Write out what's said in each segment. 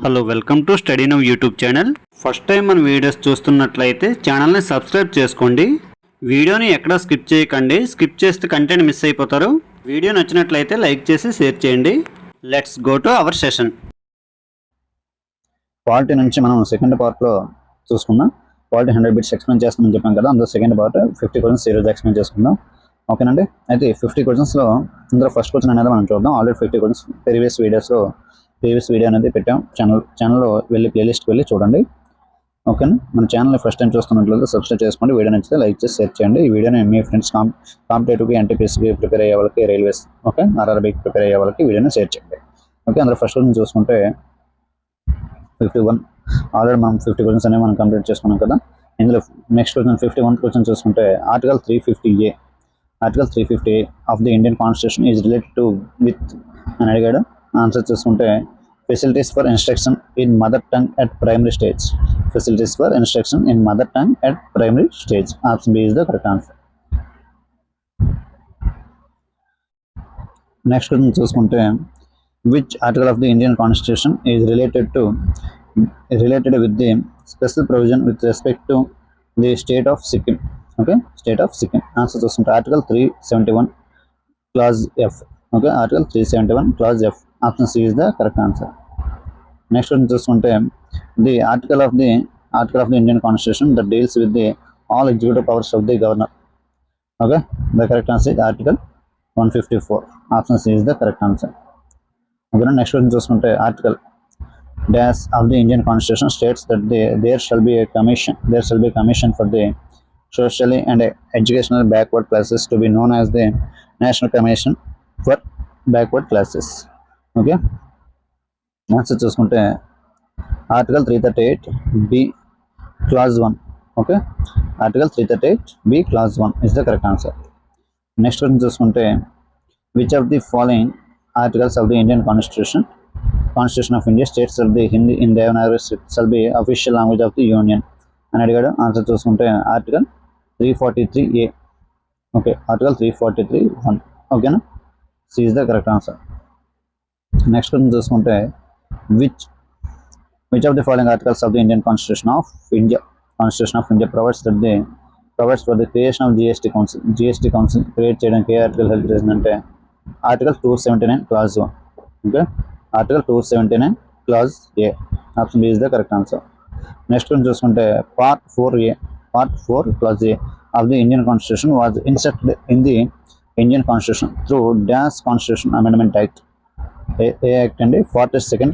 Hello welcome to study now YouTube channel. First time మన videos చూస్తున్నట్లయితే ఛానల్ని subscribe చేసుకోండి. వీడియోని ఎక్కడా స్కిప్ చేయకండి. స్కిప్ చేస్తే కంటెంట్ మిస్ అయిపోతారు. వీడియో నచ్చినట్లయితే లైక్ చేసి షేర్ చేయండి. Let's go to our session. Polity నుంచి మనం సెకండ్ పార్ట్లో చూసుకుందాం. పాలిటీ 100 బిట్స్ ఎక్స్ప్లెయిన్ చేస్తామని చెప్పాం కదా, అందులో సెకండ్ పార్ట్ 50 క్వశ్చన్స్ ఈరోజు ఎక్స్ప్లెయిన్ చేసుకుందాం. ఓకేనండి. అయితే 50 క్వశ్చన్స్లో ఇందులో ఫస్ట్ క్వశ్చన్ అనేది మనం చూద్దాం. ఆల్రెడీ 50 క్వశ్చన్స్ ప్రీవియస్ వీడియో అనేది పెట్టాం. ఛానల్లో వెళ్ళి ప్లేలిస్ట్కి వెళ్ళి చూడండి. ఓకేనా. మన ఛానల్ని ఫస్ట్ టైం చూస్తున్నట్లయితే సబ్స్క్రైబ్ చేసుకోండి. వీడియో నచ్చితే లైక్ చేసి షేర్ చేయండి. ఈ వీడియోని మీ ఫ్రెండ్స్ కాంపిటేటివ్కి, ఎన్టీపీఎస్కి ప్రిపేర్ అయ్యే వాళ్ళకి, రైల్వేస్ ఓకే ఆర్ఆర్బీకి ప్రిపేర్ అయ్యే వాళ్ళకి వీడియోని షేర్ చేయండి. ఓకే. అందులో ఫస్ట్ క్వశ్చన్ చూసుకుంటే 51. ఆల్రెడీ మనం 50 క్వశ్చన్స్ అనేవి మనం కంప్లీట్ చేసుకున్నాం కదా. ఇందులో నెక్స్ట్ క్వశ్చన్ 51 క్వశ్చన్ చూసుకుంటే article 350A of the Indian constitution is related to with అని అడిగాడు. ఆన్సర్ చూసుకుంటే facilities for instruction in mother tongue at primary stage. Facilities for instruction in mother tongue at primary stage. Option B is the correct answer. Next question చూసుకుంటే which article of the Indian Constitution is related with the special provision with respect to the state of Sikkim. Okay, state of Sikkim. Answer చూసుకుంటే article 371 clause F. Okay, article 371 clause F. Option C is the correct answer. Next one చూసుకుంటే the article of the Indian Constitution that deals with the all executive powers of the governor. Okay, the correct answer is article 154. Option C is the correct answer. Okay, next one చూసుకుంటే article dash of the Indian constitution states that there shall be commission for the socially and educational backward classes to be known as the national commission for backward classes. Okay. Answer చూసుకుంటే article 338 clause 1. Okay, article 338 clause 1 is the correct answer. Next one చూసుకుంటే which of the following articles of the Indian Constitution of India states that the Hindi in Devanagari shall be official language of the Union అని అడిగాడు. Answer చూసుకుంటే article 343A. Okay, article 343(1). ఓకేనా. C is the correct answer. Next question చూసుకుంటే which of the following articles of the Indian constitution of India provides for the creation of GST council create చేయడానికి ఏ article help చేసిందంటే article 279 clause 1. Okay, article 279 clause A. Option B is the correct answer. Next one చూసుకుంటే part 4 clause A of the Indian constitution was inserted in the Indian constitution through dash constitution amendment act. ఏ act అండి? 42nd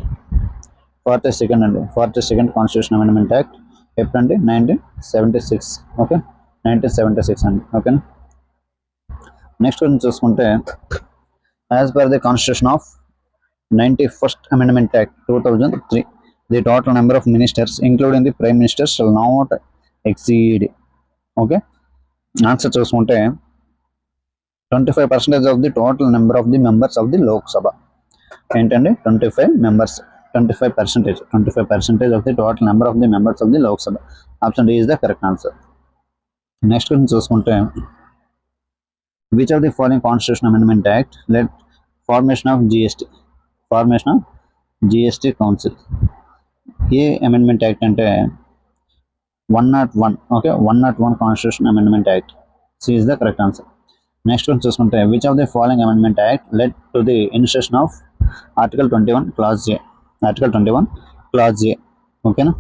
constitution amendment act. ఎప్పుడండి? 1976. Okay, 1976 అండి. ఓకేనా. Next one చూసుకుంటే as per the Constitution of 91st Amendment Act 2003, the total number of ministers, including the Prime Minister, shall not exceed. Okay, answer చూసుకుంటే 25% of the total number of the members of the Lok Sabha. ఏంటండి? 25% of the total number of the members of the Lok Sabha. Option D is the correct answer. Next one చూసుకుంటే which of the following Constitution Amendment Act led formation of GST Council? ఏ amendment act అంటే 101. Okay, 101 Constitution Amendment Act. C is the correct answer. Next one చూసుకుంటే which of the following amendment act led to the initiation of article 21 clause A. ఓకేనా.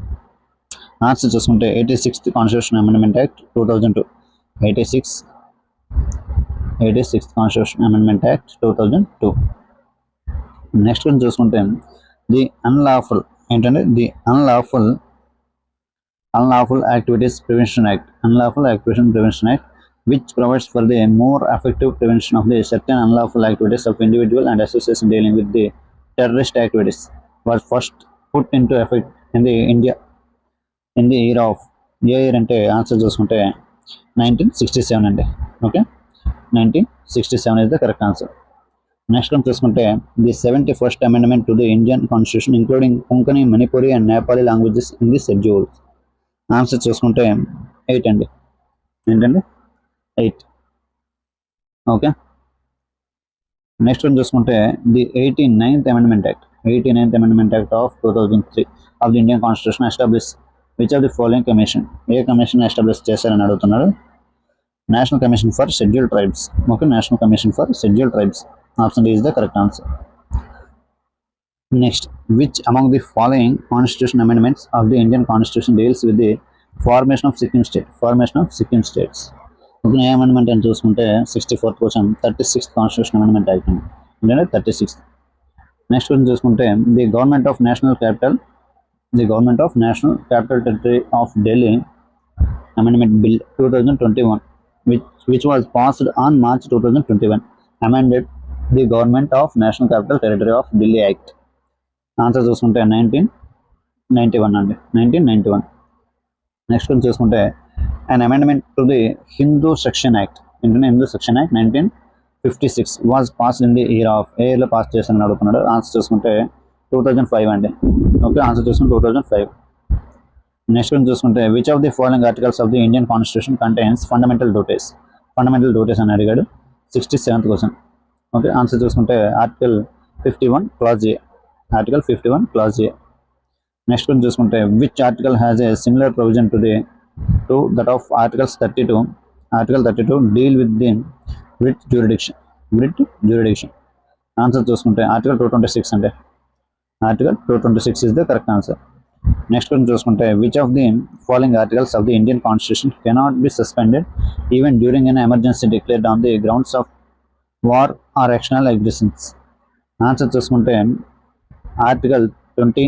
Answer చూసుకుంటే 86th Constitution Amendment Act 2002. 86th Constitution Amendment Act 2002. Next one చూసుకుంటే the unlawful activities prevention act which provides for the more effective prevention of the certain unlawful activities of individual and association dealing with the terrorist activities was first put into effect in the year of A year అంటే answer చూసుకుంటే 1967 అండి. Okay, 1967 is the correct answer. Next one చూసుకుంటే the 71st Amendment to the Indian Constitution including Konkani, Manipuri and Nepali languages in the schedule. Answer చూసుకుంటే 8 అండి. ఏంటండి? 8. Okay. Next one చూసుకుంటే the 89th Amendment Act 89th Amendment Act of 2003 of the Indian Constitution established which of the following commission? ఏ commission establish చేశారని అడుగుతున్నాడు. National commission for scheduled tribes. Okay, national commission for scheduled tribes. Option D is the correct answer. Next, which among the following constitution amendments of the Indian Constitution deals with the formation of Sikkim state? Formation of Sikkim states. Okay, A amendment అని చూసుకుంటే 64th question 36th constitution amendment act అండి. అంటే 36th. Next question చూసుకుంటే the government of national capital territory of Delhi amendment bill 2021 which was passed on March 2021 amended the government of national capital territory of Delhi act. Answer చూసుకుంటే 1991 అండి, 1991. Next one చూసుకుంటే an amendment to the Hindu Section Act 1956 was passed in the year of, ఏ ఇయర్లో pass చేస్తానని అడుగుతున్నాడు. Answer చూసుకుంటే 2005 అండి. Okay, answer చూసుకుంటే 2005. Next one చూసుకుంటే which of the following articles of the Indian constitution contains fundamental duties అని అడిగాడు. 67th question. Okay, answer చూసుకుంటే article 51 clause A. Next one చూసుకుంటే which article has a similar provision to that of articles 32 deal with the writ jurisdiction. Answer చూసుకుంటే article 226 అంటే article 226 is the correct answer. Next one చూసుకుంటే which of the following articles of the Indian constitution cannot be suspended even during an emergency declared on the grounds of war or external existence. Answer చూసుకుంటే article 20.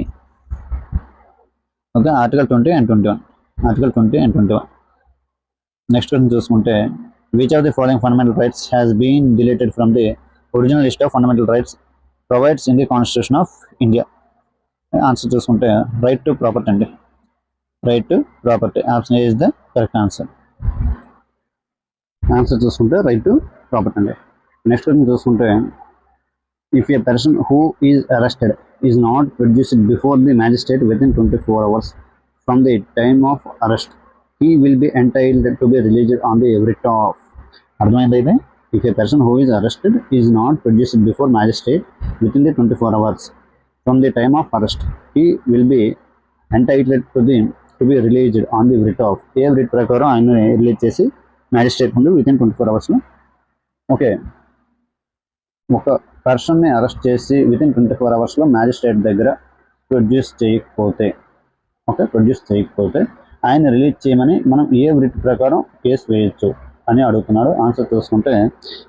Okay, article 20 and 21. Next one చూసుకుంటే which of the following fundamental rights has been deleted from the original list of fundamental rights provides in the constitution of India. Answer చూసుకుంటే right to property అండి. Option A is the correct answer. Answer చూసుకుంటే right to property అండి. Next one చూసుకుంటే if A person who is arrested is not produced before the magistrate with in 24 hours from the time of arrest he will be entitled to be released on the writ of. అర్థమైందైతే, if a person who is arrested is not produced before magistrate within the 24 hours from the time of arrest, he will be entitled to be released on the writ of. A writ ప్రకారం ఆయన release చేసి magistrate ముందు within 24 అవర్స్లో. Okay, ఒక పర్సన్ని arrest చేసి within 24 అవర్స్లో magistrate దగ్గర ప్రొడ్యూస్ చేయకపోతే ఆయన రిలీజ్ చేయమని మనం ఏ writ ప్రకారం కేసు వేయచ్చు అని అడుగుతున్నాడు. ఆన్సర్ చూసుకుంటే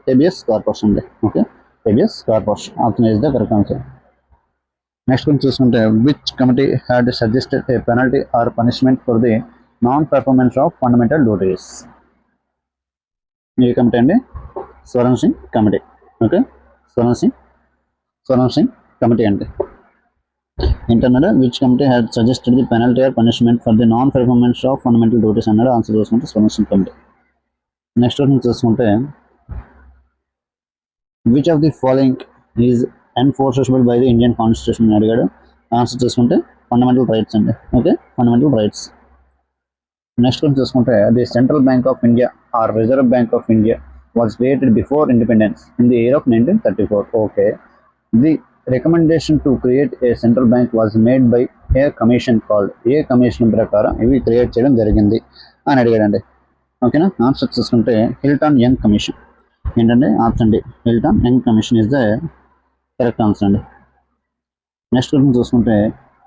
హేబియస్ కార్పస్ ఉంది. Okay, habeas corpus option is the correct answer. Next కొంచెం చూసుకుంటే which committee had suggested a penalty or punishment for the non performance of fundamental duties. ఏ కమిటీ అండి? Swaran Singh committee. Okay, Swaran Singh committee అంటే ఏంటన్నాడు, which committee had suggested the penalty or punishment for the non performance of fundamental duties అన్నాడు. Answer చూసుకుంటే Swaran Singh committee. Next question చూసుకుంటే which of the following is enforceable by the Indian constitution అడిగాడు. Answer చూసుకుంటే fundamental rights అండి. Okay, fundamental rights. Next question చూసుకుంటే the central bank of India or reserve bank of India was created before independence in the year of 1934. Okay, the recommendation to create a central bank was made by a commission called. A commission ప్రకారం ఇవి create చేయడం జరిగింది అని అడిగాడండి. ఓకేనా, answer చూసుకుంటే Hilton Young commission. ఏంటంటే option D, Hilton Young commission is the correct answer అండి. Next question చూసుకుంటే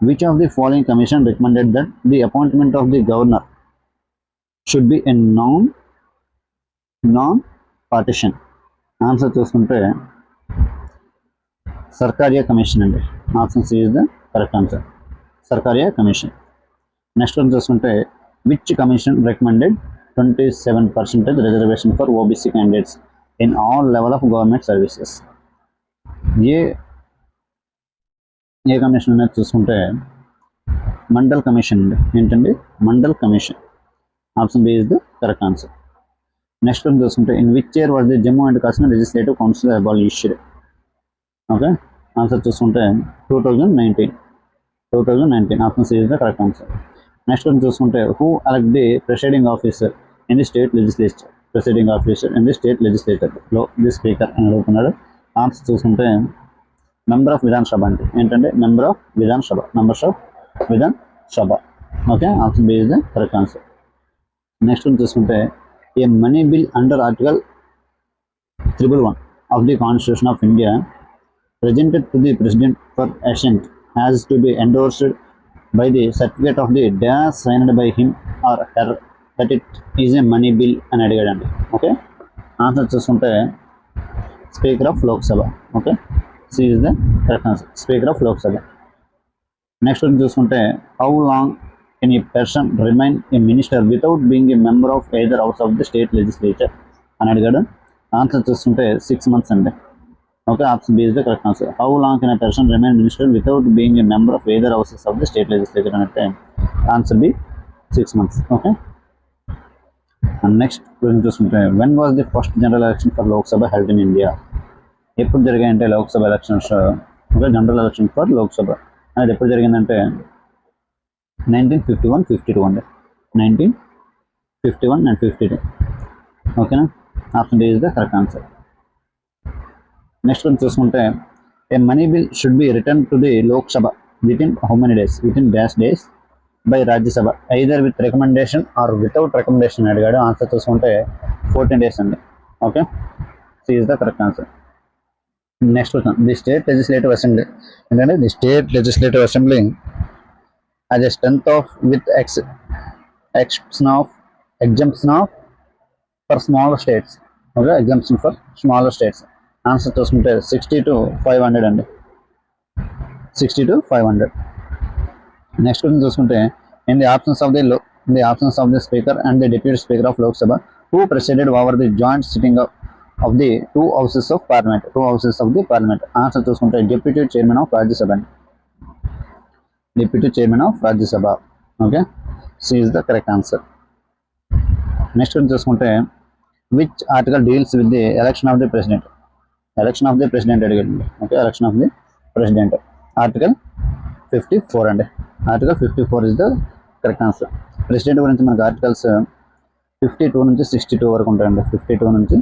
which of the following commission recommended that the appointment of the governor should be a non partition. Answer చూసుకుంటే Sarkaria commission అండి. Option C is the correct answer, Sarkaria commission. Next one చూసుకుంటే which commission recommended 27% reservation for OBC candidates in all level of government services. ఏ commission అనేది చూసుకుంటే Mandal commission అండి. ఏంటండి, Mandal commission. Option B is the correct answer. Next one చూసుకుంటే in which year was the Jammu and Kashmir legislative council abolished. Okay, answer చూసుకుంటే 2019. Option C is the correct answer. Next one చూసుకుంటే who elect the presiding officer in the state లెజిస్లేచర్లో the speaker అని అడుగుతున్నాడు. Answer చూసుకుంటే member of Vidhan సభ అంటే ఏంటంటే member of Vidhan Sabha, members of Vidhan Sabha. Okay, option B is the correct answer. Next one చూసుకుంటే a money bill under article 111 of the Constitution of India presented to the President for assent has to be endorsed by the certificate of the dash signed by him or her that it is a money bill అని అడిగాడండి. Okay, answer చూసుకుంటే speaker of Lok Sabha. Okay, C is the correct answer, speaker of Lok Sabha. Next one చూసుకుంటే how long can a person remain a minister without being a member of either house of the state legislature అని అడిగాడు. Answer చూస్తుంటే 6 months అండి. Okay, option B is the correct answer. How long can a person remain minister without being a member of either houses of the state legislature అని అంటే answer B 6 months. Okay, and next చూసుకుంటే when was the first general election for Lok Sabha held in India? ఎప్పుడు జరిగాయంటే Lok Sabha elections, okay, general election for Lok Sabha అనేది ఎప్పుడు జరిగిందంటే 1951-52 అండి. 1951 and 52. ఓకేనా, option D is the correct answer. Next one చూసుకుంటే a money bill should be return to the Lok Sabha within how many days? Within dash days by Rajya Sabha either with recommendation or without recommendation అడిగాడు. Answer చూసుకుంటే 14 days అండి. Okay, C is the correct answer. Next question the state legislative assembly ఏంటంటే the state legislative assembly as a strength of with exemption of for smaller states. Okay, exemption for smaller states. Answer చూసుకుంటే 60 to 500 అండి. 60 to 500. Next question చూసుకుంటే in the options of the speaker and the deputy speaker of Lok Sabha who presided over the joint sitting of the two houses of the parliament. Answer చూసుకుంటే deputy chairman of Rajya Sabha అండి. Deputy chairman of Rajya Sabha. Okay, C is the correct answer. Next చూసుకుంటే which article deals with the election of the president? Election of the president అడిగాడు. Okay, election of the president article 54 అండి. Article 54 is the correct answer. President గురించి మనకు articles 52 నుంచి 62 వరకు ఉంటాయండి. 52 నుంచి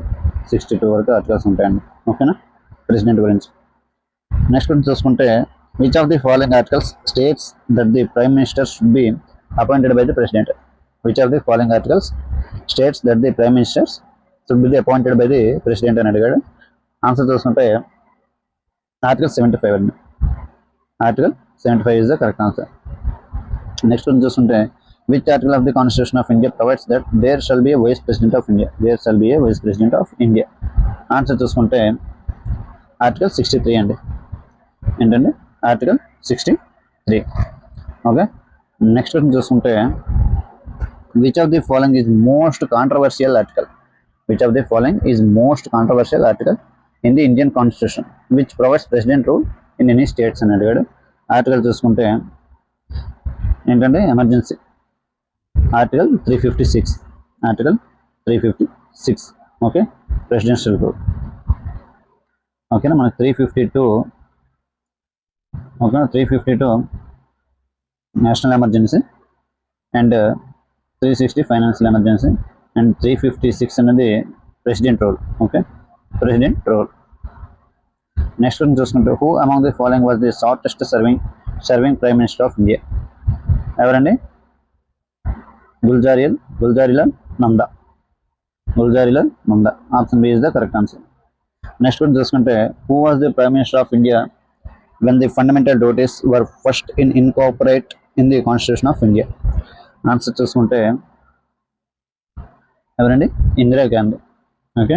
62 వరకు ఆర్టికల్స్ ఉంటాయండి. ఓకేనా, ప్రెసిడెంట్ గురించి. నెక్స్ట్ గురించి చూసుకుంటే which of the following articles states that the prime minister should be appointed by the president? Which of the following articles states that the prime ministers should be appointed by the president అని అడిగాడు. Answer చూసుకుంటే article 75 అండి. Article 75 is the correct answer. Next one చూసుకుంటే which article of the constitution of India provides that there shall be a vice president of India? Answer చూసుకుంటే article 63 అండి. ఏంటండి, article 63. Okay, next one చూసుకుంటే which of the following is most controversial article? Which of the following is most controversial article in the Indian constitution which provides president rule in any states అని అడిగాడు. Article చూసుకుంటే ఏంటంటే emergency. Article 356. Article 356. Okay, presidential rule. ఓకేనా, మనకి 352. ఓకేనా, 352 national emergency and 360 financial emergency and 356 అనేది president rule. Okay, president rule. Next one చూసుకుంటే who among the following was the shortest serving prime minister of India? ఎవరండి? Gulzarilal Nanda. Option B is the correct answer. Next one చూసుకుంటే who was the prime minister of India when the fundamental duties were first incorporate in the constitution of India? Answer చూసుకుంటే ఎవరండి? Indira Gandhi. Okay,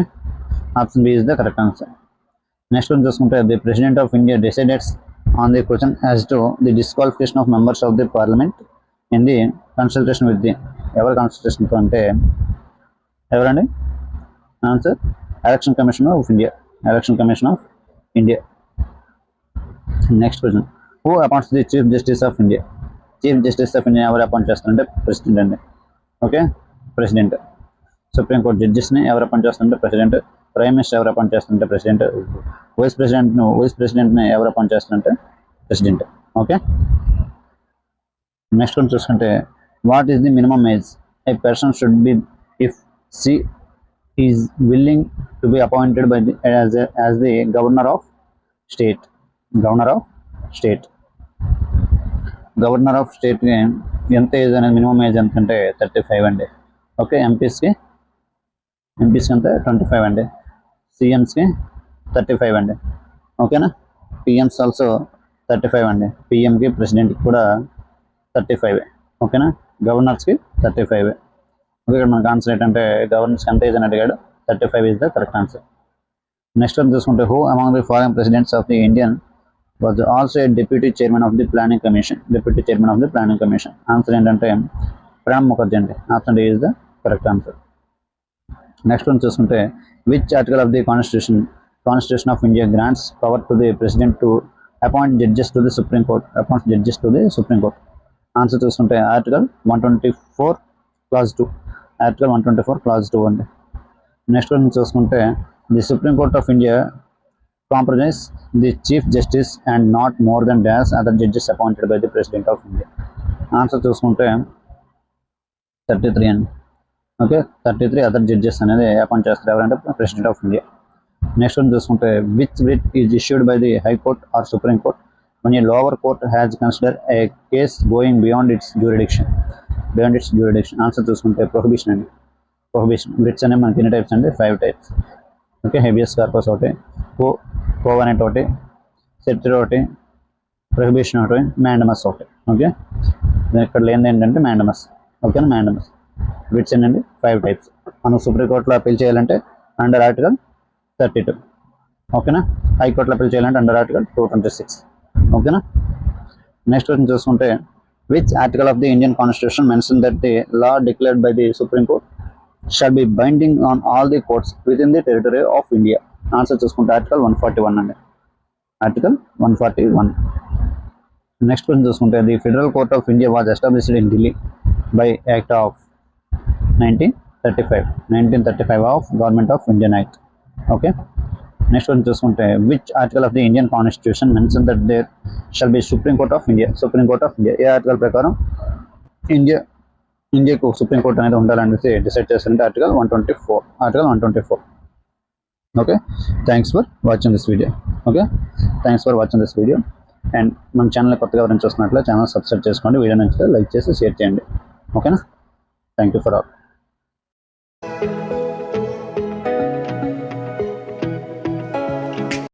option B is the correct answer. Next one చూసుకుంటే the president of India decides on the question as to the disqualification of members of the parliament in the consultation with the ఎవరి కాన్స్టిట్యూషన్తో అంటే ఎవరండి? Answer election commission of India. Next question who appoints the chief justice of India? Chief justice of India ఎవరు appoint చేస్తారంటే president అండి. Okay, president. Supreme court జడ్జెస్ని ఎవరు appoint చేస్తారంటే president. Prime minister ఎవరు appoint చేస్తారంటే ప్రెసిడెంట్. వైస్ ప్రెసిడెంట్ని ఎవరు అపాయింట్ చేస్తారంటే president. Okay, next one చూసుకుంటే what is the minimum age A person should be if she is willing to be appointed by the as the governor of state? Governor of state. Governor of స్టేట్కి ఎంత age అనేది minimum age ఎంత అంటే 35 అండి. Okay, ఎంపీస్కి ఎంత 25 అండి. సిఎంస్కి 35 అండి. ఓకేనా, పిఎంస్ ఆల్సో 35 అండి. పిఎంకి ప్రెసిడెంట్కి కూడా 35. ఓకేనా, గవర్నర్స్కి 35. ఓకే, ఇక్కడ మనకు ఆన్సర్ ఏంటంటే గవర్నర్స్కి ఎంత ఏజ్ అని అడిగాడు, 35 is the correct answer. Next one చూసుకుంటే who among the foreign presidents of the Indian was also a deputy chairman of the planning commission. Deputy chairman of the planning commission. Answer ఏంటంటే ప్రణబ్ ముఖర్జీ అండి. Option D is the correct answer. Next one చూసుకుంటే which article of the constitution of India grants power to the president to appoint judges to the supreme court. Answer చూసుకుంటే article 124 clause 2. Article 124 clause 2 అండి. Next one చూసుకుంటే the supreme court of India comprise the chief justice and not more than dash other judges appointed by the president of India. Answer చూసుకుంటే 33 అండి. Okay, 33 other judges అనేది appoint చేస్తారు ఎవరంటే president of India. Next one చూసుకుంటే which writ is issued by the high court or supreme court when a lower court has considered a case going beyond its jurisdiction. Answer చూసుకుంటే prohibition అండి. Prohibition writs అనేవి మనకి ఎన్ని types అండి, 5 types. Okay, habeas corpus ఒకటి, కోవనెట్ ఒకటి, searcher ఒకటి, prohibition ఒకటి, మ్యాండమస్ ఒకటి. ఓకే, ఇక్కడ లేనిది ఏంటంటే మ్యాండమస్. ఓకేనా, మ్యాండమస్ విట్స్ ఏంటండి 5 టైప్స్. మనం సుప్రీంకోర్టులో అప్పీల్ చేయాలంటే అండర్ ఆర్టికల్ 32. ఓకేనా, హైకోర్టులో అప్పీల్ చేయాలంటే అండర్ ఆర్టికల్ 226. ఓకేనా, నెక్స్ట్ వచ్చి చూసుకుంటే which article of the Indian constitution mention that the law declared by the supreme court shall be binding on all the courts within the territory of India. Answer చూసుకుంటే article 141 అండి. Article 141. Next question చూసుకుంటే the federal court of India was established in Delhi by act of 1935 of government of Indian act. Okay, next question చూసుకుంటే which article of the Indian constitution mention that there shall be supreme court of India. ఏ article ప్రకారం ఇండియాకు supreme court అనేది ఉండాలనేసి decide చేస్తుంటే article 124. Okay, thanks for watching this video. And మన channel కొత్తగా ఎవరైనా చూస్తున్నట్లయితే ఛానల్ సబ్స్క్రైబ్ చేసుకోండి. వీడియో నచ్చితే లైక్ చేసి షేర్ చేయండి. ఓకేనా, థ్యాంక్ యూ ఫర్ ఆల్.